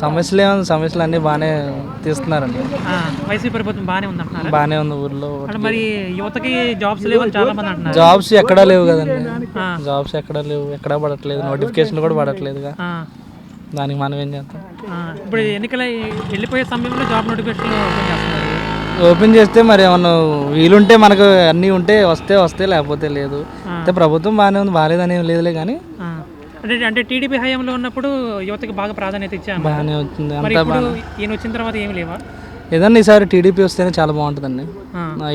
సమస్యలు అన్నీ బాగానే తీస్తున్నారండి. వైసీపీ ప్రభుత్వం బాగానే ఉందంటున్నారు. బాగానే ఉంది ఊర్లో. మరి యువతకి జాబ్స్ లేవని చాలా మంది అంటున్నారు. జాబ్స్ ఎక్కడా లేవు కదండి. జాబ్స్ ఎక్కడా లేవు, ఎక్కడా పడట్లేదు, నోటిఫికేషన్ కూడా పడట్లేదుగా. దానికి మనం ఏం చేస్తాం. ఇప్పుడు ఎన్నికల వెళ్ళిపోయే సమయంలో జాబ్ నోటిఫికేషన్ ఓపెన్ చేస్తున్నారు. ఓపెన్ చేస్తే మరి ఏమన్నా వీలుంటే మనకు అన్నీ ఉంటే వస్తే లేకపోతే లేదు. అయితే ప్రభుత్వం బాగానే ఉంది, బాగాలేదని ఏం లేదులే కానీ. అంటే టీడీపీ హయాంలో ఉన్నప్పుడు యువతకి బాగా ప్రాధాన్యత ఇచ్చాను. బాగానే వచ్చింది మరి ఈయన వచ్చిన తర్వాత ఏమి లేవా? ఏదన్నా ఈసారి టీడీపీ వస్తేనే చాలా బాగుంటుందండి.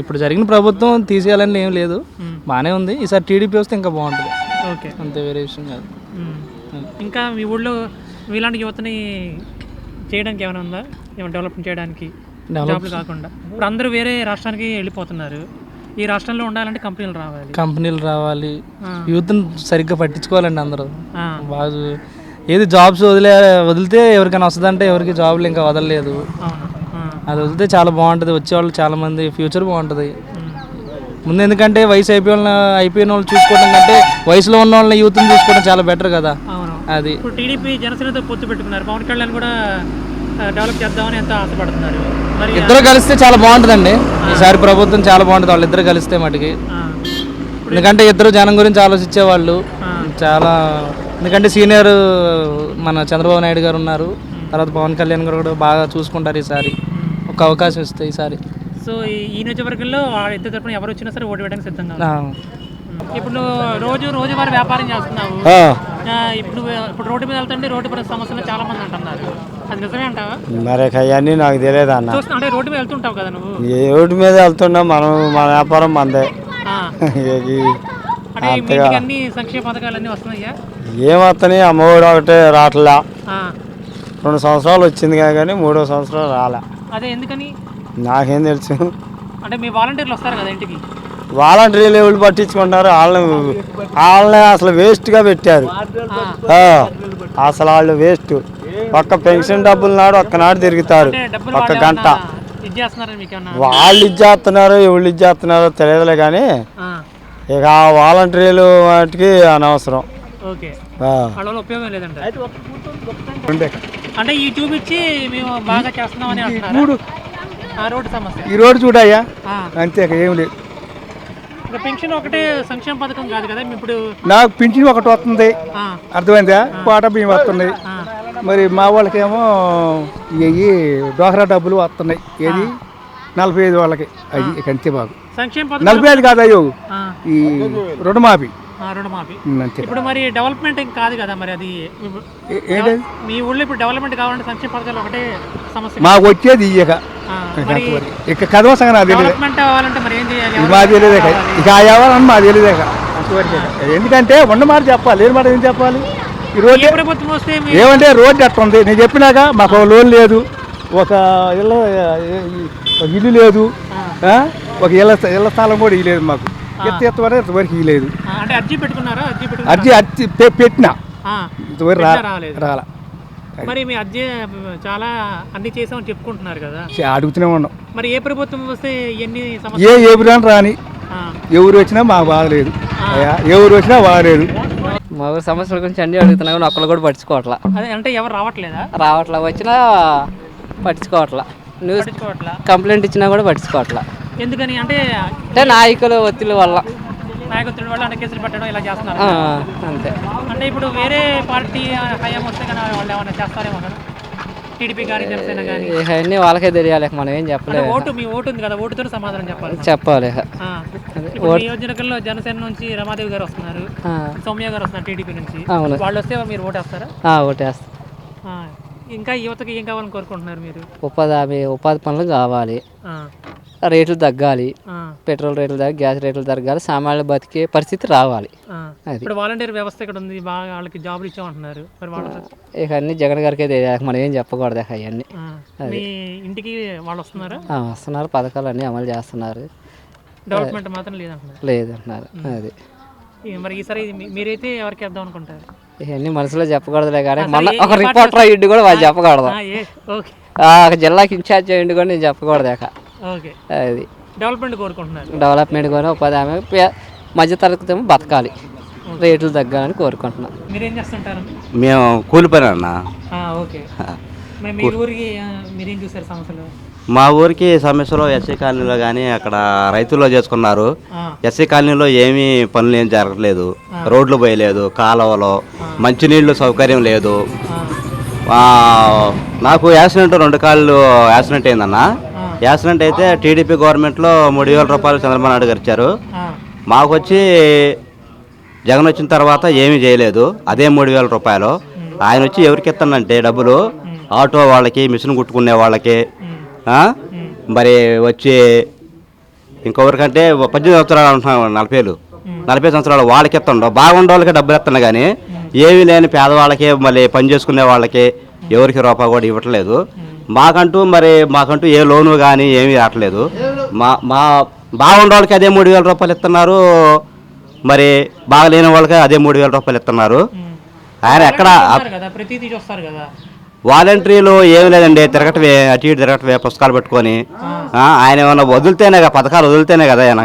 ఇప్పుడు జరిగిన ప్రభుత్వం తీసేయాలని ఏం లేదు, బాగానే ఉంది. ఈసారి టీడీపీ వస్తే ఇంకా బాగుంటుంది. ఓకే, అంతే, వేరే విషయం కాదు. ఇంకా మీ ఊళ్ళో మీలాంటి యువతని చేయడానికి ఏమైనా ఉందా? ఏమైనా డెవలప్మెంట్ చేయడానికి జాబ్లు కాకుండా? ఇప్పుడు అందరూ వేరే రాష్ట్రానికి వెళ్ళిపోతున్నారు. ఈ రాష్ట్రంలో ఉండాలంటే కంపెనీలు రావాలి. యూత్ని సరిగ్గా పట్టించుకోవాలండి అందరూ. బాగా ఏది జాబ్స్ వదిలితే ఎవరికైనా వస్తుందంటే ఎవరికి జాబ్లు ఇంకా వదలలేదు. అది వదిలితే చాలా బాగుంటుంది, వచ్చేవాళ్ళు చాలా మంది ఫ్యూచర్ బాగుంటుంది ముందు. ఎందుకంటే వయసు అయిపోయిన వాళ్ళు చూసుకోవడం కంటే వయసులో ఉన్న వాళ్ళని యూత్ని చూసుకోవడం చాలా బెటర్ కదా. అది ఇప్పుడు టీడీపీ జనసేనతో పొత్తు పెట్టుకున్నారు. పవన్ కళ్యాణ్ కూడా డెవలప్ చేద్దామని ఎంతో ఆశపడుతున్నారు. మరి ఇద్దరు కలిస్తే చాలా బాగుంటుందండి. ఈసారి ప్రభుత్వం చాలా బాగుంటుంది వాళ్ళిద్దరు కలిస్తే మటుకి. ఎందుకంటే ఇద్దరు జనం గురించి ఆలోచించేవాళ్ళు చాలా. ఎందుకంటే సీనియర్ మన చంద్రబాబు నాయుడు గారు ఉన్నారు, తర్వాత పవన్ కళ్యాణ్ గారు కూడా బాగా చూసుకుంటారు. ఈసారి ఒక అవకాశం ఇస్తే ఈసారి. సో ఈ నియోజకవర్గంలో ఇద్దరు తరపున ఎవరు వచ్చినా సరే ఓటు వేయడానికి సిద్ధంగా. ఇప్పుడు నువ్వు రోజువారీ వ్యాపారం చేస్తున్నావు. ఇప్పుడు రోడ్డు మీద వెళ్తుంటే రోడ్డు పై సమస్యలు చాలా మంది అంటున్నారు. అది నిజమే అంటావా? మరి అవన్నీ నాకు తెలియదు అన్న. అంటే రోడ్డు మీద వెళ్తుంటావు కదా నువ్వు? ఏ రోడ్డు మీద వెళ్తున్నా, మన వ్యాపారం మందే. అన్ని సంక్షేమ పథకాలు వస్తున్నాయా? ఏమొస్తున్నాయి, అమ్మఒడి ఒకటే రావట్లా. 2 సంవత్సరాలు వచ్చింది కానీ 3వ సంవత్సరం రాలే. అదే ఎందుకని నాకేం తెలుసు. అంటే మీ వాలంటీర్లు వస్తారు కదా ఇంటికి, వాలంటీర్లు ఎవరు పట్టించుకుంటారు? వాళ్ళని అసలు వేస్ట్గా పెట్టారు. అసలు వాళ్ళు వేస్ట్. ఒక్క పెన్షన్ డబ్బులు నాడు ఒక్కనాడు తిరుగుతారు, ఒక్క గంట. వాళ్ళు ఇచ్చేస్తున్నారు, ఎవరు ఇచ్చేస్తున్నారో తెలియదులే కానీ ఇక వాలంటీర్లు వాటికి అనవసరం. ఉపయోగం లేదంటే అంటే ఈ చూపించి మేము బాగా చేస్తున్నామని అంటున్నారు. రోడ్డు సమస్య, ఈ రోడ్డు చూడయ్యా, అంతే, ఏం లేదు. పెన్షన్ ఒకటే సంక్షేమ పథకం కాదు కదా. ఇప్పుడు నాకు పింఛన్ ఒకటి వస్తుంది, అర్థమైందా? కోట బియ్యం వస్తున్నాయి. మరి మా వాళ్ళకేమో ఇవి డోహరా డబ్బులు వస్తున్నాయి. ఏది 45 వాళ్ళకి అది అంతే. మాకు సంక్షేమ పథకం 45 కాదు, అయ్యో ఈ రుణమాఫీ. ఇప్పుడు మరి డెవలప్మెంట్ కాదు కదా. మరి అది మీ ఊళ్ళో ఇప్పుడు డెవలప్మెంట్ కావాలంటే సంక్షేమ పథకాలు ఒకటే సమస్య. మాకు వచ్చేది ఇక కదవసంగా నాకు డెవలప్మెంట్ అవ్వాలంటే మరి ఏం చేయాలి? మాకు తెలియదు ఇక అవ్వాలని మాకు తెలియదు. ఎందుకంటే ఉన్నమాట చెప్పాలి, లేని మాట ఏం చెప్పాలి? ఈ రోడ్డు ప్రభుత్వం వస్తే ఏమంటే రోడ్డు ఎట్లా ఉంది నేను చెప్పినాక. మాకు లోన్ లేదు, ఒక ఇల్లు లేదు, ఒక ఇళ్ళ స్థలం కూడా ఇవ్వలేదు మాకు. ఇంతవరకు ఇవ్వలేదు. అర్జీ పెట్టినా రాలా. మరి మీ అర్జీ చాలా అన్ని చేసామని చెప్పుకుంటున్నారు కదా, అడుగుతూనే ఉన్నాం. మరి ఏ ప్రభుత్వం వస్తే ఎన్ని ఎవరు రాని, ఎవరు వచ్చినా మాకు బాగలేదు, ఎవరు వచ్చినా బాగలేదు. మా ఊరు సమస్యల గురించి అన్ని అడుగుతున్నా కానీ ఒక్కళ్ళు కూడా పట్టించుకోవట్లా. అంటే ఎవరు రావట్లా, వచ్చినా పట్టించుకోవట్లా. న్యూస్ కంప్లైంట్ ఇచ్చినా కూడా పట్టించుకోవట్లా. ఎందుకని అంటే నాయకుల ఒత్తిడి వల్ల అంటే కేసులు పెట్టడం ఇలా చేస్తున్నారు అంతే. అంటే ఇప్పుడు వేరే పార్టీ హయాం వస్తే కానీ వాళ్ళు ఏమైనా చేస్తారేమో కదా, టీడీపీ కానీ జనసేన కానీ. ఇవన్నీ వాళ్ళకే తెలియాలి, మనం ఏం చెప్పలేదు. మీ ఓటు ఉంది కదా, ఓటుతో సమాధానం చెప్పాలి. నియోజకవర్గంలో జనసేన నుంచి రమాదేవి గారు వస్తున్నారు, సౌమ్య గారు వస్తున్నారు టీడీపీ నుంచి. వాళ్ళు వస్తే మీరు ఓటేస్తారా? ఓటేస్తా. ఇంకా యువతకి ఏం కావాలని కోరుకుంటున్నారు మీరు? ఉపాధి పనులు కావాలి, రేట్లు తగ్గాలి, పెట్రోల్ రేట్లు తగ్గి, గ్యాస్ రేట్లు తగ్గాలి, సామాన్లు బతికే పరిస్థితి రావాలి. ఇప్పుడు వాలంటీర్ వ్యవస్థ ఇక్కడ ఉంది, బాగా వాళ్ళకి జాబులు ఇచ్చామంటున్నారు. ఇక అన్ని జగన్ గారికి తెలియాలి, మనం ఏం చెప్పకూడదు. అవన్నీ ఇంటికి వాళ్ళు వస్తున్నారా? వస్తున్నారు, పథకాలు అన్నీ అమలు చేస్తున్నారు. డెవలప్మెంట్ మాత్రం లేదంటున్నారు. అది మరి ఈసారి మీరైతే ఎవరికి వేద్దాం అనుకుంటారు? ఇవన్నీ మనసులో చెప్పకూడదులే కానీ మొన్న ఒక రిపోర్టర్ అయ్యిండు కూడా వాళ్ళు చెప్పకూడదు. జిల్లాకి ఇన్ఛార్జ్ అయ్యిండు కూడా నేను చెప్పకూడదు. అది డెవలప్మెంట్ కోరుకుంటున్నారు. డెవలప్మెంట్ కూడా ఉపాధి హామీ మధ్యతరగతి ఏమో బతకాలి, రేట్లు తగ్గాలని కోరుకుంటున్నాం. మీరేం చేస్తుంటారు? మేము కూలి పని అన్న. మరి మీ ఊరికి మీరేం చూసారు సమస్యలు? మా ఊరికి సమస్యలో ఎస్సీ కాలనీలో కానీ అక్కడ రైతుల్లో చేసుకున్నారు. ఎస్సీ కాలనీలో ఏమీ పనులు ఏం జరగట్లేదు, రోడ్లు పోయలేదు, కాలువలో మంచినీళ్ళు సౌకర్యం లేదు. నాకు యాక్సిడెంట్ 2 కాళ్ళు యాక్సిడెంట్ అయిందన్న. యాక్సిడెంట్ అయితే టీడీపీ గవర్నమెంట్లో 3,000 రూపాయలు చంద్రబాబు నాయుడు గారు ఇచ్చారు. మాకు వచ్చి జగన్ వచ్చిన తర్వాత ఏమీ చేయలేదు. అదే 3,000 రూపాయలు ఆయన వచ్చి ఎవరికి ఇస్తానంటే డబ్బులు ఆటో వాళ్ళకి, మిషన్ కుట్టుకునే వాళ్ళకి, మరి వచ్చి ఇంకొకరికంటే 18 సంవత్సరాలు అంటున్నాను, 40 సంవత్సరాలు వాళ్ళకి ఇస్తుండవు. బాగుండే వాళ్ళకి డబ్బులు ఇస్తున్నా కానీ ఏమీ లేని పేదవాళ్ళకి, మళ్ళీ పని చేసుకునే వాళ్ళకి ఎవరికి రూపాయి కూడా ఇవ్వట్లేదు. మాకంటూ ఏ లోను కానీ ఏమీ రావట్లేదు. మా బాగుండే వాళ్ళకి అదే 3,000 రూపాయలు ఇస్తున్నారు, మరి బాగలేని వాళ్ళకి అదే 3,000 రూపాయలు ఇస్తున్నారు. ఆయన ఎక్కడ వాలంటీర్లు ఏమి లేదండి, తిరగటవే, అటు ఇటు తిరగటవే, పుస్తకాలు పెట్టుకొని. ఆయన ఏమన్నా వదిలితేనే కదా, పథకాలు వదిలితేనే కదా ఆయన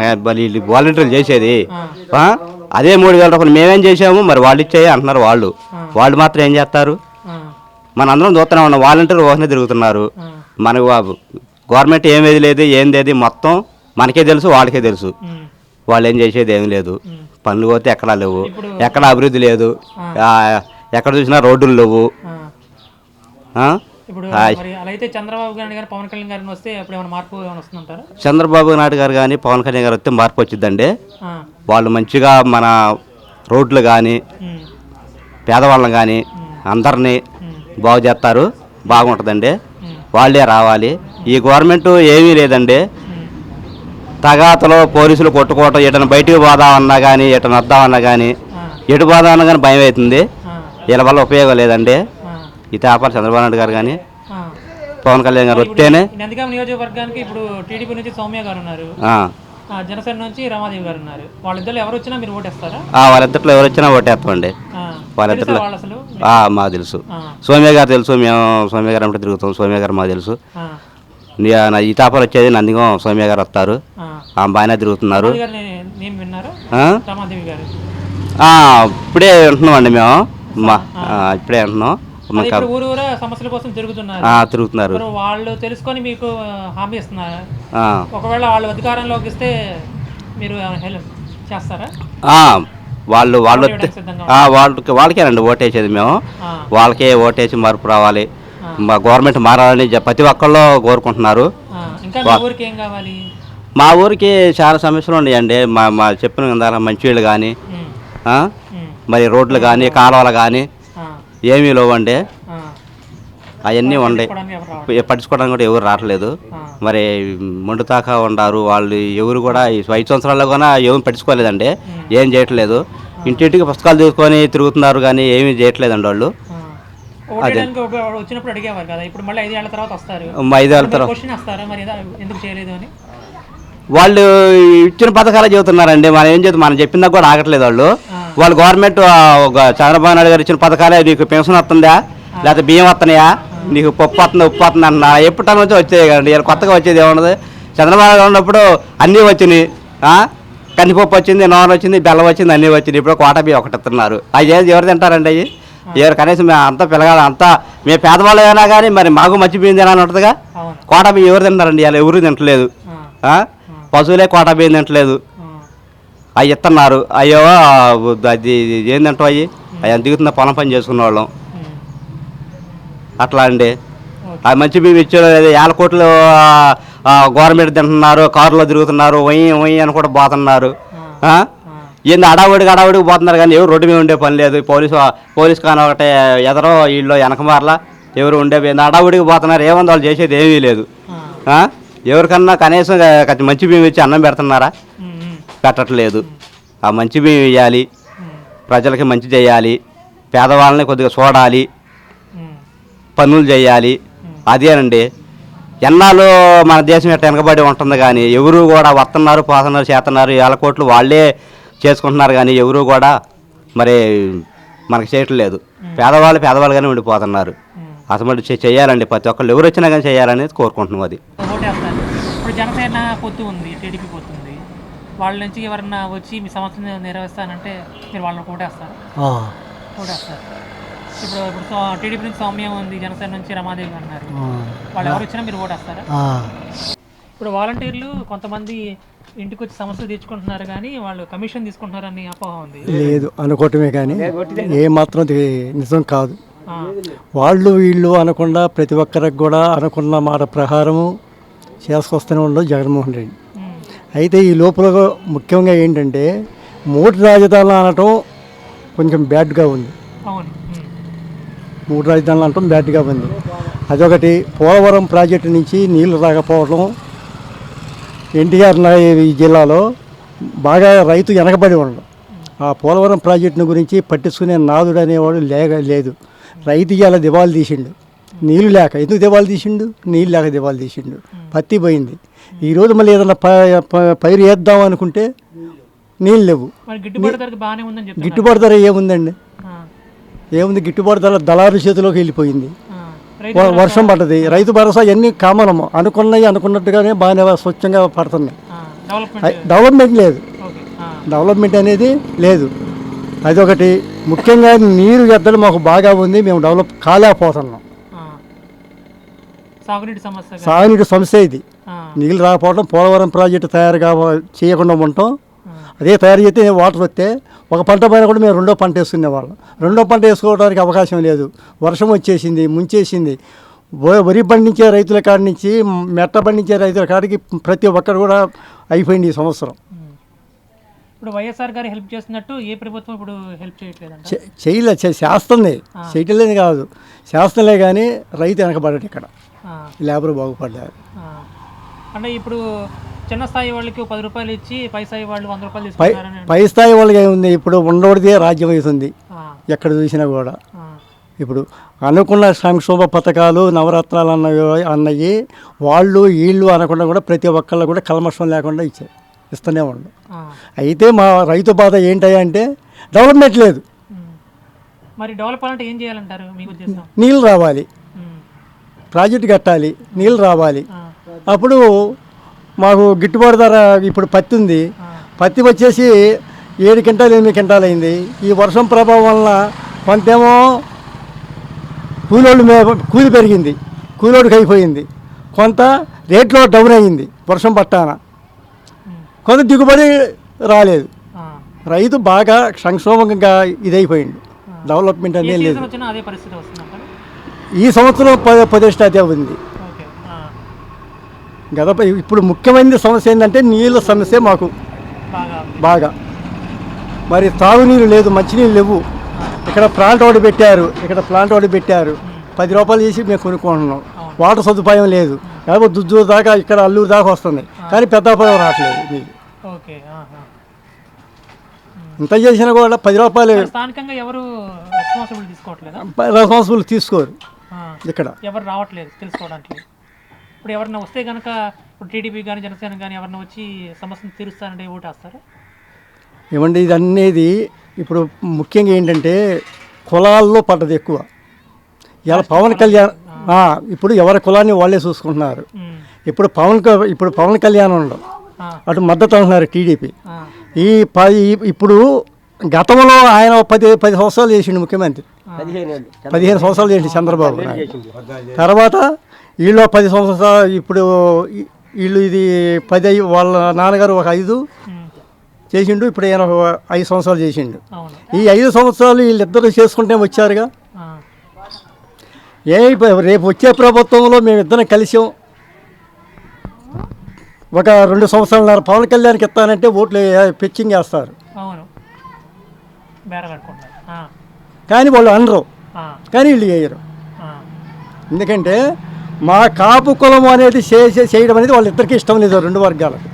వాలంటీర్లు చేసేది. అదే 3,000 రూపాయలు మేమేం చేసాము, మరి వాళ్ళు ఇచ్చేయి అంటున్నారు. వాళ్ళు మాత్రం ఏం చేస్తారు? మనందరం చూస్తూనే ఉన్నాం, వాలంటీర్లు ఓహనే తిరుగుతున్నారు. మనకు గవర్నమెంట్ ఏమేది లేదు, ఏందేది మొత్తం మనకే తెలుసు, వాళ్ళకే తెలుసు. వాళ్ళు ఏం చేసేది ఏమి లేదు. పనులు పోతే ఎక్కడా లేవు, ఎక్కడ అభివృద్ధి లేదు, ఎక్కడ చూసినా రోడ్డులు లేవు. చంద్రబాబు నాయుడు గారు, పవన్ కళ్యాణ్ గారిని వస్తే మార్పు వస్తుందంటారా? చంద్రబాబు నాయుడు గారు కానీ పవన్ కళ్యాణ్ గారు వస్తే మార్పు వచ్చిందండి. వాళ్ళు మంచిగా మన రోడ్లు కానీ, పేదవాళ్ళని కానీ అందరినీ బాగు చేస్తారు, బాగుంటుందండి. వాళ్ళే రావాలి. ఈ గవర్నమెంట్ ఏమీ లేదండి. తగాతలో పోలీసులు కొట్టుకోవటం, ఎటన్నా బయటికి పోదామన్నా కానీ, ఎటన్నా వద్దామన్నా కానీ, ఎటు పోదామన్నా కానీ భయం అవుతుంది. వీళ్ళ వల్ల ఉపయోగం లేదండి. ఈ తాపాలు చంద్రబాబు నాయుడు గారు కానీ పవన్ కళ్యాణ్ గారు వస్తేనే. నందిగామ నియోజకవర్గానికి ఇప్పుడు టీడీపీ నుంచి సౌమ్య గారు ఉన్నారు, జనసేన నుంచి రమాదేవి గారు ఉన్నారు. వాళ్ళిద్దరు ఎవరు వచ్చినా మీరు ఓటేస్తారా? వాళ్ళిద్దరిలో ఎవరు వచ్చినా ఓటేస్తామండి. వాళ్ళిద్దరిలో మాకు తెలుసు, సౌమ్య గారు తెలుసు, మేము సౌమ్య గారు అంటే తిరుగుతాం. సౌమ్య గారు మాకు తెలుసు. ఈ తాపాలు వచ్చేది నందిగం సౌమ్య గారు వస్తారు, బాగానే తిరుగుతున్నారు. ఇప్పుడే వింటున్నామండి మేము, ఇప్పుడే వింటున్నాం. సమస్యల కోసం తిరుగుతున్నారు. వాళ్ళు తెలుసుకొని మీకు హామీ ఇస్తున్నారు. ఒకవేళ వాళ్ళు అధికారంలోకి ఇస్తే మీరు హెల్ప్ చేస్తారా? వాళ్ళకేనండి ఓటేసేది మేము. వాళ్ళకే ఓటేసి మార్పు రావాలి, మా గవర్నమెంట్ మారాలని ప్రతి ఒక్కళ్ళు కోరుకుంటున్నారు. మా ఊరికి చాలా సమస్యలు ఉన్నాయండి. మా చెప్పిన కదా, మంచినీళ్ళు కానీ, మరి రోడ్లు కానీ, కాలువలు కానీ ఏమీ లేవండి. అవన్నీ ఉండే పట్టించుకోవడానికి కూడా ఎవరు రావట్లేదు. మరి మొండుతాకా ఉండారు వాళ్ళు. ఎవరు కూడా ఈ 5 సంవత్సరాల్లో కూడా ఏమి పట్టించుకోలేదండి, ఏం చేయట్లేదు. ఇంటింటికి పుస్తకాలు తీసుకొని తిరుగుతున్నారు కానీ ఏమీ చేయట్లేదండి వాళ్ళు. అదే వచ్చినప్పుడు అడిగేవారు కదా, ఇప్పుడు మళ్ళీ 5 ఏళ్ల తర్వాత వస్తారు. 5 ఏళ్ల తర్వాత ఎందుకు చేయలేదు అని వాళ్ళు ఇచ్చిన పథకాలే చెబుతున్నారండి. మనం ఏం చేద్దాం, మనం చెప్పిందా కూడా ఆగట్లేదు వాళ్ళు. వాళ్ళు గవర్నమెంట్ చంద్రబాబు నాయుడు గారు ఇచ్చిన పథకాలే, నీకు పెన్షన్ వస్తుందా, లేకపోతే బియ్యం వస్తున్నాయా, నీకు పప్పు వస్తుంది, ఉప్పు వస్తుంది అన్న ఎప్పటి నుంచి వచ్చేది కదండి. ఇలా కొత్తగా వచ్చేది ఏమన్నది? చంద్రబాబు నాయుడు ఉన్నప్పుడు అన్నీ వచ్చినాయి. కందిపప్పు వచ్చింది, నూనె వచ్చింది, బెల్లం వచ్చింది, అన్నీ వచ్చింది. ఇప్పుడు కోటా బియ్యం ఒకటి ఇస్తున్నారు. అవి ఎవరు తింటారండి? అవి ఎవరు? కనీసం మేము అంతా పిల్లగాలి అంతా మేము పేదవాళ్ళు అయినా కానీ మరి మాకు మంచి బియ్యం తినాలని ఉంటుందిగా. కోటా బియ్యం ఎవరు తింటారండి? ఇలా ఎవరు తింటలేదు. పశువులే కోటా బియ్యం తింటలేదు. అవి ఇస్తున్నారు. అయ్యో అది ఏం తింటావు? అవి దిగుతున్న పొలం పని చేసుకున్న వాళ్ళం అట్లా అండి. అది మంచి బియ్యం ఇచ్చారు. 50 కోట్లు గవర్నమెంట్ తింటున్నారు, కారులో తిరుగుతున్నారు, ఒయ్యి అని కూడా పోతున్నారు. ఏంది అడావుడికి పోతున్నారు కానీ ఎవరు రోడ్డు మీద ఉండే పని లేదు. పోలీస్ కానీ ఒకటే ఎదరో వీళ్ళు వెనకమారలా ఎవరు ఉండేవి అడావుడికి పోతున్నారు. ఏముంది వాళ్ళు చేసేది ఏమీ లేదు. ఎవరికన్నా కనీసం మంచి బియ్యం ఇచ్చి అన్నం పెడుతున్నారా? పెట్టట్లేదు. ఆ మంచి బియ్యం ఇవ్వాలి, ప్రజలకి మంచి చేయాలి, పేదవాళ్ళని కొద్దిగా చూడాలి, పనులు చేయాలి. అదేనండి. ఎన్నాళ్ళు మన దేశం ఎట్లా వెనకబడి ఉంటుంది కానీ ఎవరు కూడా వస్తున్నారు, పోతున్నారు, చేస్తున్నారు. 50 కోట్లు వాళ్ళే చేసుకుంటున్నారు కానీ ఎవరు కూడా మరి మనకు చేయట్లేదు. పేదవాళ్ళుగానే ఉండిపోతున్నారు. అసలు చేయాలండి, ప్రతి ఒక్కళ్ళు ఎవరు వచ్చినా కానీ చేయాలనేది కోరుకుంటున్నాం. అది ఇప్పుడు జనసేన పొత్తు ఉంది, టీడీపీ పొత్తు ఉంది. వాళ్ళ నుంచి ఎవరన్నా వచ్చి మీ సమస్యను నెరవేర్స్తానంటే మీరు వాళ్ళని ఓటేస్తారు? ఇప్పుడు టీడీపీ నుంచి సౌమ్య ఉంది, జనసేన నుంచి రమాదేవి అన్నారు. వాళ్ళు ఎవరు వచ్చినా మీరు ఓటేస్తారా? ఇప్పుడు వాలంటీర్లు కొంతమంది ఇంటికి వచ్చి సమస్యలు తీర్చుకుంటున్నారు కానీ వాళ్ళు కమిషన్ తీసుకుంటున్నారని అపోహ ఉంది. లేదు అనుకోవటమే కానీ ఏ మాత్రం నిజం కాదు. వాళ్ళు వీళ్ళు అనకుండా ప్రతి ఒక్కరికి కూడా అనుకున్న మాట ప్రకారము చేసుకొస్తూనే ఉండదు జగన్మోహన్ రెడ్డి. అయితే ఈ లోపల ముఖ్యంగా ఏంటంటే 3 రాజధానులు అనటం కొంచెం బ్యాడ్గా ఉంది. అవును. 3 రాజధానులు అనటం బ్యాడ్గా ఉంది. అదొకటి. పోలవరం ప్రాజెక్టు నుంచి నీళ్లు రాకపోవడం, ఎన్టీఆర్ ఈ జిల్లాలో బాగా రైతు వెనకబడి ఉండడం. ఆ పోలవరం ప్రాజెక్టును గురించి పట్టించుకునే నాదుడు అనేవాడు లేదు. రైతు ఇవాళ దివాలు తీసిండు, నీళ్ళు లేక. ఎందుకు దివాలు తీసిండు? నీళ్ళు లేక దివాలు తీసిండు. పత్తి పోయింది. ఈరోజు మళ్ళీ ఏదన్నా పైరు వేద్దాం అనుకుంటే నీళ్ళు లేవు. గిట్టుబాటు ధర ఏముందండి? ఏముంది? గిట్టుబాటు ధర దళారు చేతిలోకి వెళ్ళిపోయింది. వర్షం పడ్డది, రైతు భరోసా ఎన్ని కామనము అనుకున్నట్టుగానే బాగానే స్వచ్ఛంగా పడుతున్నాయి. డెవలప్మెంట్ లేదు, డెవలప్మెంట్ అనేది లేదు. అదొకటి. ముఖ్యంగా నీరు ఎద్దలు మాకు బాగా ఉంది, మేము డెవలప్ కాలేకపోతున్నాం. సాగునీటి సమస్య ఇది. నీళ్ళు రాకపోవడం, పోలవరం ప్రాజెక్టు చేయకుండా ఉండటం. అదే తయారు చేస్తే వాటర్ వస్తే ఒక పంట పైన కూడా మేము 2వ పంట వేసుకునేవాళ్ళం. 2వ పంట వేసుకోవడానికి అవకాశం లేదు. వర్షం వచ్చేసింది, ముంచేసింది. వరి పండించే రైతుల కాడి నుంచి మెట్ట పండించే రైతుల కాడికి ప్రతి ఒక్కరు కూడా అయిపోయింది ఈ సంవత్సరం. ఇప్పుడు వైఎస్ఆర్ గారు హెల్ప్ చేస్తున్నట్టు ఏ ప్రభుత్వం ఇప్పుడు హెల్ప్ చేయట్లేదంట? చేస్తుంది, చేయట్లేదు కాదు, చేస్తలే కానీ రైతు వెనకబడ్డాడు. ఇక్కడ లేబర్ బాగుపడ్డారు. అంటే ఇప్పుడు చిన్న స్థాయి వాళ్ళకి 10 రూపాయలు ఇచ్చి పై స్థాయి వాళ్ళు 100 రూపాయలు తీసుకుంటారని. పై స్థాయి వాళ్ళకి ఏముంది? ఇప్పుడు ఉండోడిదే రాజ్యం అవుతుంది ఎక్కడ చూసినా కూడా. ఇప్పుడు అనుకున్న సంక్షేమ పథకాలు, నవరత్నాలు అన్నవి వాళ్ళు వీళ్ళు అనకుండా కూడా ప్రతి ఒక్కళ్ళు కూడా కల్మషం లేకుండా ఇస్తూనే ఉండు. అయితే మా రైతు బాధ ఏంటంటే డెవలప్మెంట్ లేదు. మరి డెవలప్ అంటే ఏం చేయాలంటారు మీ ఉద్దేశం? నీళ్ళు రావాలి, ప్రాజెక్టు కట్టాలి, నీళ్ళు రావాలి. అప్పుడు మాకు గిట్టుబాటు ధర. ఇప్పుడు పత్తి ఉంది, పత్తి వచ్చేసి 7 క్వింటాలు 8 క్వింటాలు అయింది. ఈ వర్షం ప్రభావం వలన కొంతేమో కూలి పెరిగింది, కూలోడికి అయిపోయింది. కొంత రేట్లో డౌన్ అయ్యింది వర్షం పట్టాన. కొంత దిగుబడి రాలేదు. రైతు బాగా సంక్షోభంగా ఇదైపోయింది. డెవలప్మెంట్ అనేది లేదు. ఈ సంవత్సరం 10 అదే ఉంది. ఇప్పుడు ముఖ్యమైన సమస్య ఏంటంటే నీళ్ళ సమస్య మాకు బాగా. మరి తాగునీరు లేదు, మంచినీళ్ళు లేవు. ఇక్కడ ప్లాంట్ ఒకటి పెట్టారు, 10 రూపాయలు చేసి మేము కొనుక్కుంటున్నాం. వాటర్ సదుపాయం లేదు. కాబట్టి దుద్దూరు దాకా, ఇక్కడ అల్లూరు దాకా వస్తుంది, కానీ పెద్దాపురం రావట్లేదు నీళ్ళు. ఇంత చేసినా కూడా 10 రూపాయలు రెస్పాన్సిబిలిటీ తీసుకోరు. ఇక్కడ ఎవరు రావట్లేదు తెలుసుకోవడానికి. ఇప్పుడు ఎవరన్నా వస్తే కనుక ఇప్పుడు టీడీపీ కానీ జనసేన కానీ ఎవరన్నా వచ్చి సమస్యను తీరుస్తారంటే ఓటేస్తారా? ఏమండి ఇది అనేది ఇప్పుడు ముఖ్యంగా ఏంటంటే కులాల్లో పడ్డది ఎక్కువ. ఇలా పవన్ కళ్యాణ్ ఇప్పుడు ఎవరి కులాన్ని వాళ్ళే చూసుకుంటున్నారు. ఇప్పుడు పవన్ కళ్యాణ్ ఉండవు, అటు మద్దతు అంటున్నారు టీడీపీ. ఇప్పుడు గతంలో ఆయన 10 సంవత్సరాలు చేసిండు ముఖ్యమంత్రి, 15 సంవత్సరాలు చేసిండు చంద్రబాబు. తర్వాత వీళ్ళు 10 సంవత్సరాలు, ఇప్పుడు వీళ్ళు ఇది 10, వాళ్ళ నాన్నగారు ఒక 5 చేసిండు. ఇప్పుడు ఆయన 5 సంవత్సరాలు చేసిండు. ఈ 5 సంవత్సరాలు వీళ్ళిద్దరూ చేసుకుంటే వచ్చారుగా. రేపు వచ్చే ప్రభుత్వంలో మేమిద్దరం కలిసాం. ఒక 2 సంవత్సరాల పవన్ కళ్యాణ్కి ఇస్తానంటే ఓట్లు పిచ్చింగ్ వేస్తారు. కానీ వాళ్ళు అనరు, కానీ వీళ్ళు చేయరు. ఎందుకంటే మా కాపు కులం అనేది చేయడం అనేది వాళ్ళిద్దరికీ ఇష్టం లేదు. 2 వర్గాలకు,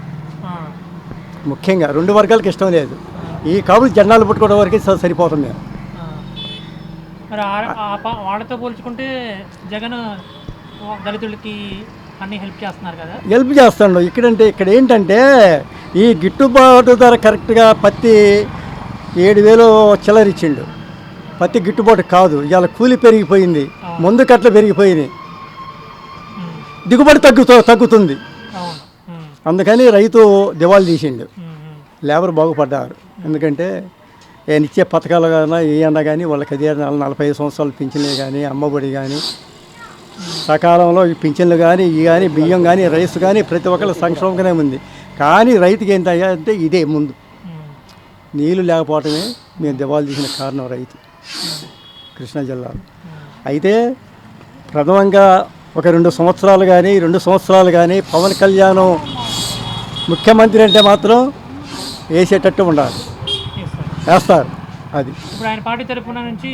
ముఖ్యంగా 2 వర్గాలకు ఇష్టం లేదు. ఈ కాపులు జెండాలు పట్టుకోవడం వరకు సరిపోతుంది. మేము మరి వాళ్ళతో పోల్చుకుంటే జగన్ దళితులకి అన్ని హెల్ప్ చేస్తున్నారు కదా. హెల్ప్ చేస్తాడు. ఇక్కడ ఏంటంటే ఈ గిట్టుబాటు ధర కరెక్ట్గా పత్తి 7,000 చిల్లర ఇచ్చిండు. పత్తి గిట్టుబాటు కాదు. ఇవాళ కూలి పెరిగిపోయింది, మందు కట్టలు పెరిగిపోయినాయి, దిగుబడి తగ్గుతుంది. అందుకని రైతు దివాళీ తీసిండు, లేబర్ బాగుపడ్డారు. ఎందుకంటే ఆయన ఇచ్చే పథకాలు కానీ ఏమన్నా కానీ వాళ్ళకి అదే 45 సంవత్సరాలు పింఛన్లు కానీ అమ్మఒడి కానీ సకాలంలో ఈ పింఛన్లు కానీ ఇవి కానీ బియ్యం కానీ రైస్ కానీ ప్రతి ఒక్కరు సంక్షేమంగానే ఉంది. కానీ రైతుకి ఏంటయ్యా అంటే ఇదే ముందు నీళ్లు లేకపోవటమే మేము దివాళీ తీసిన కారణం రైతు కృష్ణా జిల్లాలో. అయితే ప్రథమంగా ఒక 2 సంవత్సరాలు కానీ పవన్ కళ్యాణ్ ముఖ్యమంత్రి అంటే మాత్రం వేసేటట్టు ఉండాలి, వేస్తారు. అది ఇప్పుడు ఆయన పార్టీ తరఫున నుంచి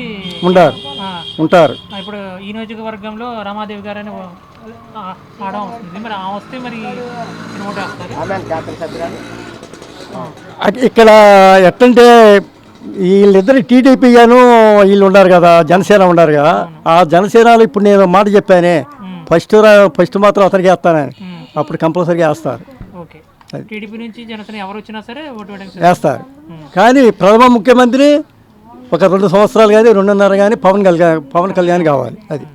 ఉంటారు. ఇప్పుడు ఈ నియోజకవర్గంలో రమాదేవి గారు అని ఆడ వస్తుంది. మరి ఆ వస్తే మరి ఓటు వేస్తారు. ఇక్కడ ఎట్టంటే వీళ్ళిద్దరు టీడీపీ గాను వీళ్ళు ఉన్నారు కదా, జనసేన ఉన్నారు కదా. ఆ జనసేనలో ఇప్పుడు నేను మాట చెప్పానే, ఫస్ట్ మాత్రం అతనికి వేస్తానని, అప్పుడు కంపల్సరీగా వేస్తారు. టీడీపీ నుంచి జనసేన ఎవరు వచ్చినా సరే ఓటు వేస్తారు. కానీ ప్రథమ ముఖ్యమంత్రి ఒక 2 సంవత్సరాలు కానీ 2.5 కానీ పవన్ కళ్యాణ్ కావాలి. అది